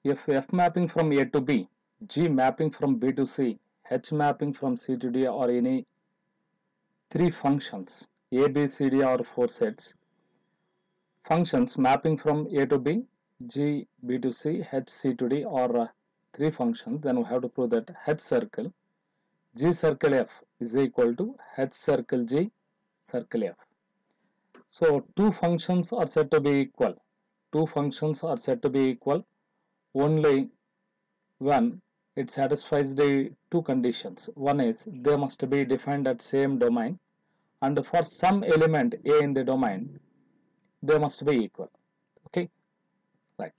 if F mapping from A to B, G mapping from B to C, H mapping from C to D or any three functions, A, B, C, D or four sets, functions mapping from A to B, G, B to C, H, C to D or three functions, then we have to prove that H circle G circle F is equal to H circle G circle F. So two functions are said to be equal. Two functions are said to be equal only when it satisfies the two conditions. One is they must be defined at same domain, and for some element A in the domain they must be equal. Okay, right.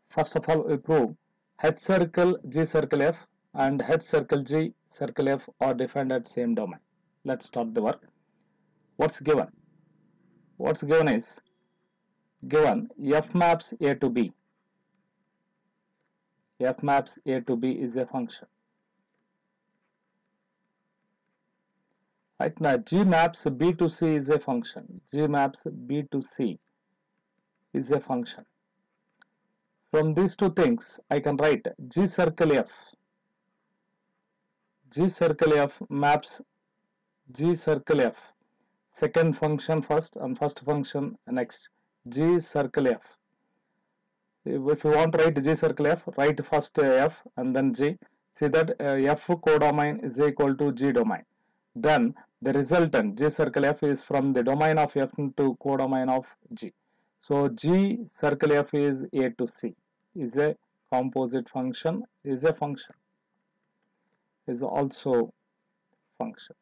First of all, we prove H circle G circle F and H circle G circle F are defined at same domain. Let's start the work. What's given? What's given is given F maps A to B. F maps A to B is a function. Right now, G maps B to C is a function. G maps B to C is a function. From these two things, I can write G circle F. G circle F maps G circle F. Second function first and first function next. G circle F. If you want to write G circle F, write first F and then G. See that F codomain is equal to G domain. Then the resultant G circle F is from the domain of F to codomain of G. So G circle F is A to C, is a composite function, is a function, is also function,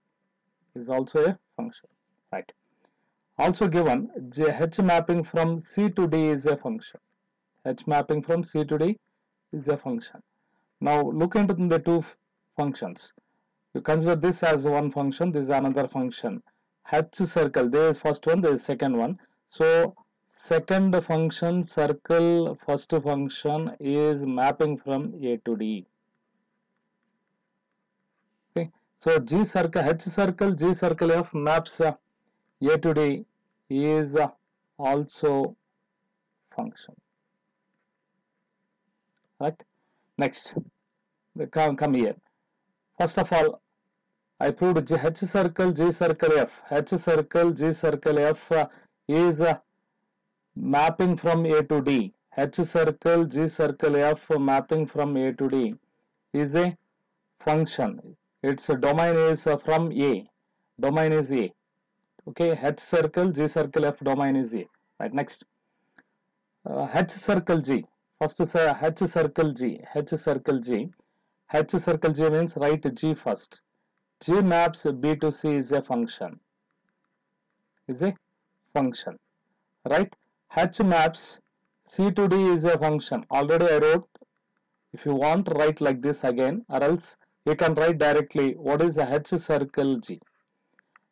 is also a function, right? Also given H mapping from C to D is a function. H mapping from C to D is a function. Now look into the two functions. You consider this as one function, this is another function. H circle, there is first one, there is second one. So second function circle first function is mapping from A to D. Okay, so G circle, H circle, G circle F maps A to D is also function. Right? Next, come here. First of all, I proved H circle G circle F. H circle G circle F is mapping from A to D. H circle G circle F mapping from A to D is a function. Its domain is from A. Domain is A. Okay, H circle G circle F domain is A. Right. Next, H circle G. First is H circle G. H circle G. H circle G means write G first. G maps B to C is a function. Is a function. Right? H maps C to D is a function. Already I wrote. If you want, write like this again, or else you can write directly. What is a H circle G?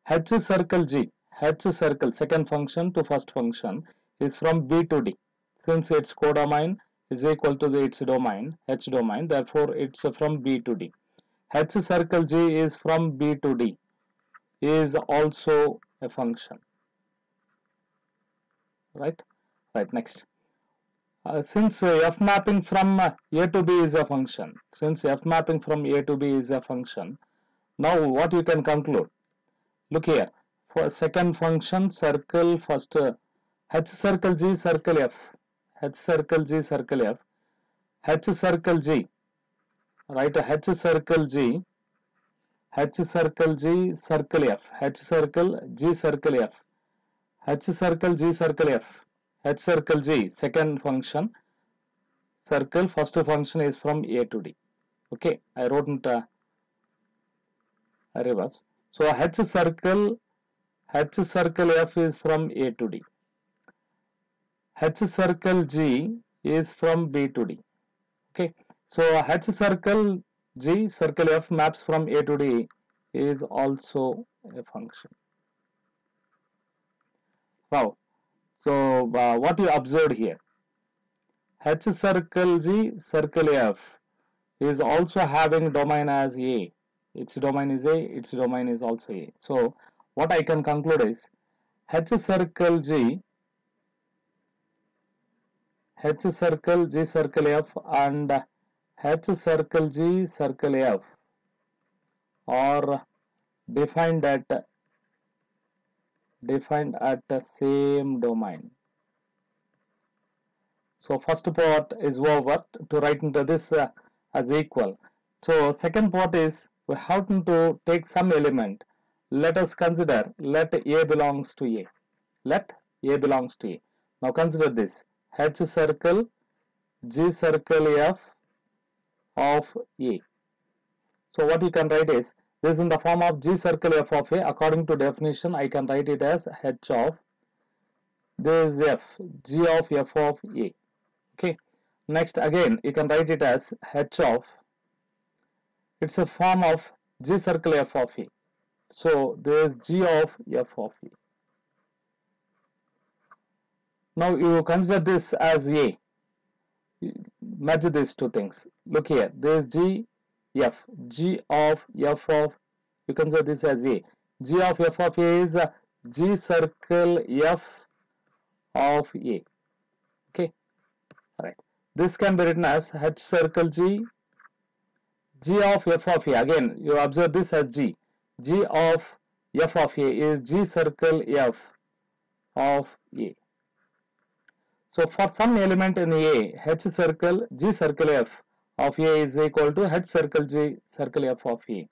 H circle G. H circle second function to first function is from B to D. Since its codomain is equal to its domain, H domain, therefore it's from B to D. H circle G is from B to D, is also a function. Right? Right, next. Since F mapping from A to B is a function, since F mapping from A to B is a function, now what you can conclude? Look here, for second function circle first H circle G circle F, H circle G circle F, H circle G, right? H circle G, H circle G circle F, H circle G circle F, H circle G circle F, H circle G second function circle first function is from A to D. Okay, I wrote it reverse. So H circle F is from A to D. H circle G is from B to D. Okay, so H circle G circle F maps from A to D is also a function. Wow. So what you observed here, H circle G circle F is also having domain as A. Its domain is A, its domain is also A. So what I can conclude is H circle G H circle G circle F and H circle G circle F are defined at the same domain. So first part is over to write into this as equal. So second part is we have to take some element. Let us consider let A belongs to A. Let A belongs to A. Now consider this H circle G circle F of A. So what you can write is this is in the form of G circle F of A. According to definition, I can write it as H of this is F, G of F of A. Okay. Next again you can write it as H of, it's a form of G circle F of A. So there is G of F of A. Now you consider this as A. Match these two things. Look here, there is G F, G of F of, you consider this as A. G of F of A is G circle F of A. Okay, alright. This can be written as H circle G, G of F of A. Again, you observe this as G. G of F of A is G circle F of A. So for some element in A, H circle G circle F of A is equal to H circle G circle F of A.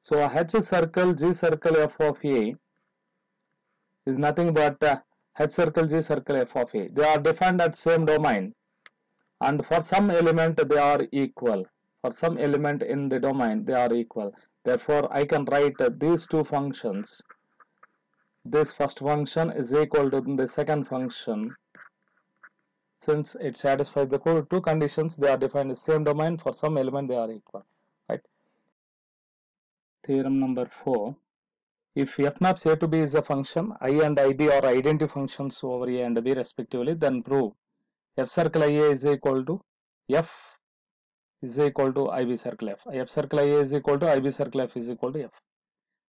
So H circle G circle F of A is nothing but H circle G circle F of A. They are defined at same domain, and for some element they are equal. For some element in the domain they are equal. Therefore, I can write these two functions. This first function is equal to the second function. Since it satisfies the two conditions, they are defined in the same domain. For some element they are equal. Right. Theorem number 4. If f maps a to b is a function, I and ib are identity functions over a and b respectively, then prove f circle ia is equal to f is equal to ib circle f. F circle ia is equal to ib circle f is equal to f.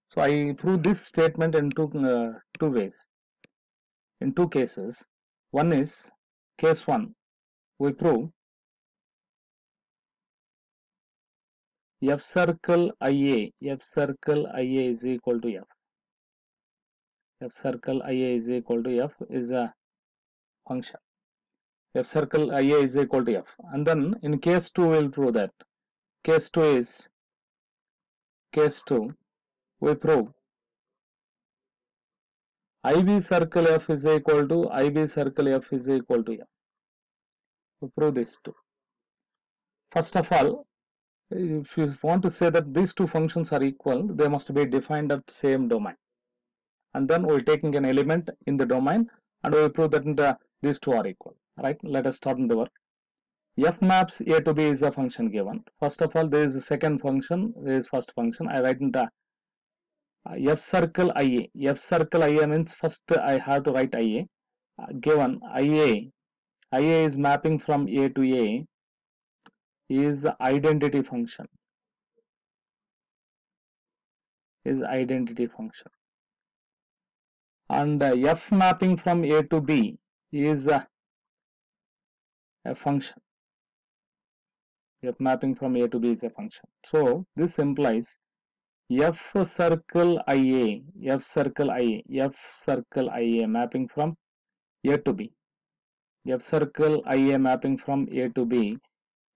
So I prove this statement in two ways. In two cases. One is case 1. We prove f circle ia is equal to f. F circle ia is equal to f is a function. F circle ia is equal to f. And then in case 2 we will prove that. Case 2 we prove ib circle f is equal to ib circle f is equal to f. We prove this too. First of all, if you want to say that these two functions are equal, they must be defined at same domain. And then we're taking an element in the domain and we prove that these two are equal. Right? Let us start in the work. F maps a to b is a function given. First of all, there is a second function, there is first function. I write in the f circle ia. F circle ia means first I have to write ia. Given ia is mapping from a to a is identity function. And f mapping from a to b is a function. F mapping from a to b is a function. So this implies f circle ia mapping from a to b. F circle ia mapping from a to b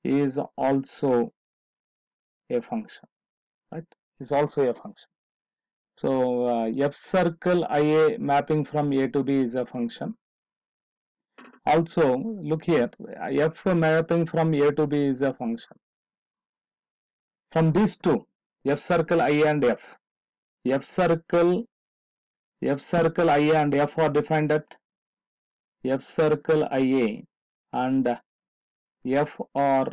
is also a function, right? Is also a function. So f circle ia mapping from a to b is a function. Also, look here, f mapping from a to b is a function. From these two, f circle ia and f circle ia and f are defined at f circle ia and f are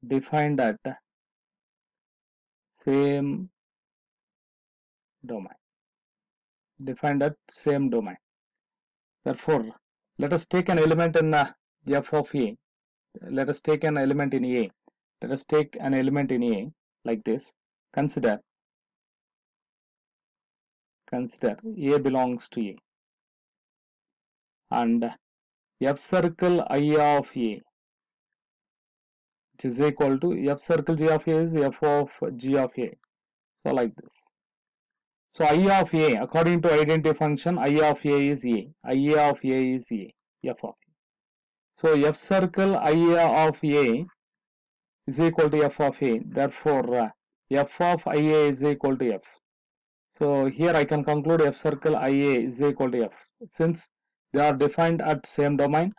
defined at same domain. Therefore, let us take an element in f of a. Let us take an element in a. Let us take an element in a like this. Consider a belongs to a, and F circle I of A, which is equal to F circle G of A is F of G of A. So like this. So I of A, according to identity function, I of A is A. I of A is A. F of A. So F circle I of A is equal to F of A. Therefore, F of IA is equal to F. So here I can conclude F circle IA is equal to F, since they are defined at same domain,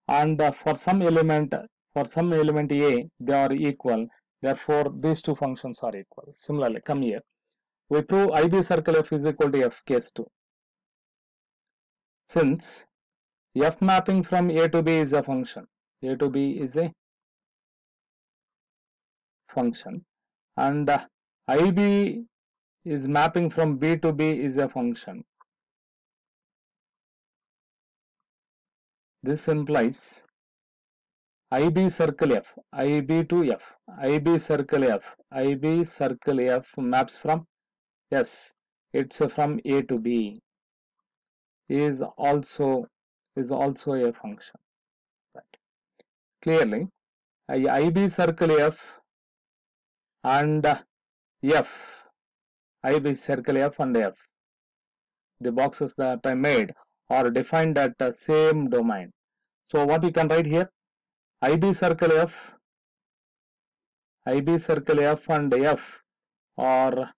and for some element A they are equal. Therefore, these two functions are equal. Similarly, come here. We prove IB circle F is equal to F case 2. Since F mapping from A to B is a function, A to B is a function, and IB is mapping from B to B is a function. This implies IB circle F, IB to F, IB circle F maps from, yes, it's from A to B, is also a function. Right. Clearly, IB circle F and F, IB circle F and F, the boxes that I made are defined at the same domain. So what you can write here, IB circle F and F are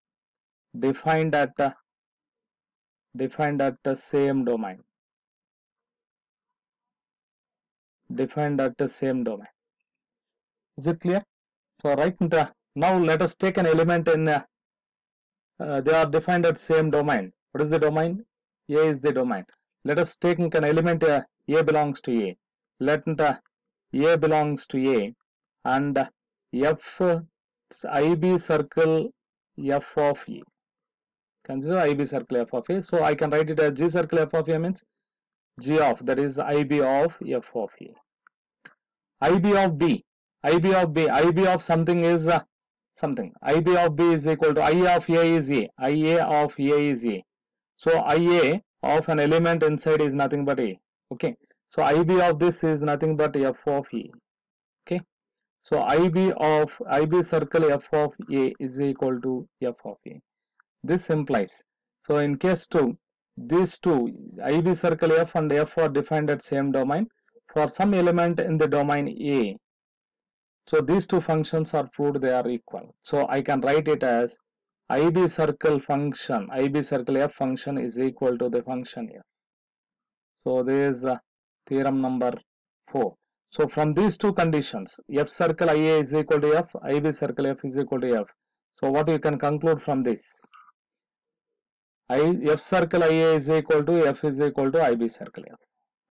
defined at the same domain. Is it clear? So right now let us take an element in they are defined at same domain. What is the domain? A is the domain. Let us take an element A belongs to A. Let A belongs to A, and F IB circle F of A. Consider IB circle F of A. So I can write it as G circle F of A means G of, that is IB of F of A. IB of B, IB of something is something. IB of B is equal to IA of A is A. IA of A is A. So IA of an element inside is nothing but A. Okay. So IB of this is nothing but F of A. Okay. So IB circle F of A is equal to F of A. This implies, so in case 2, these two IB circle F and F are defined at same domain for some element in the domain A. So these two functions are proved they are equal. So I can write it as IB circle F function is equal to the function F. So this is theorem number 4. So from these two conditions, F circle IA is equal to F, IB circle F is equal to F. So what you can conclude from this? F circle IA is equal to F is equal to IB circle F.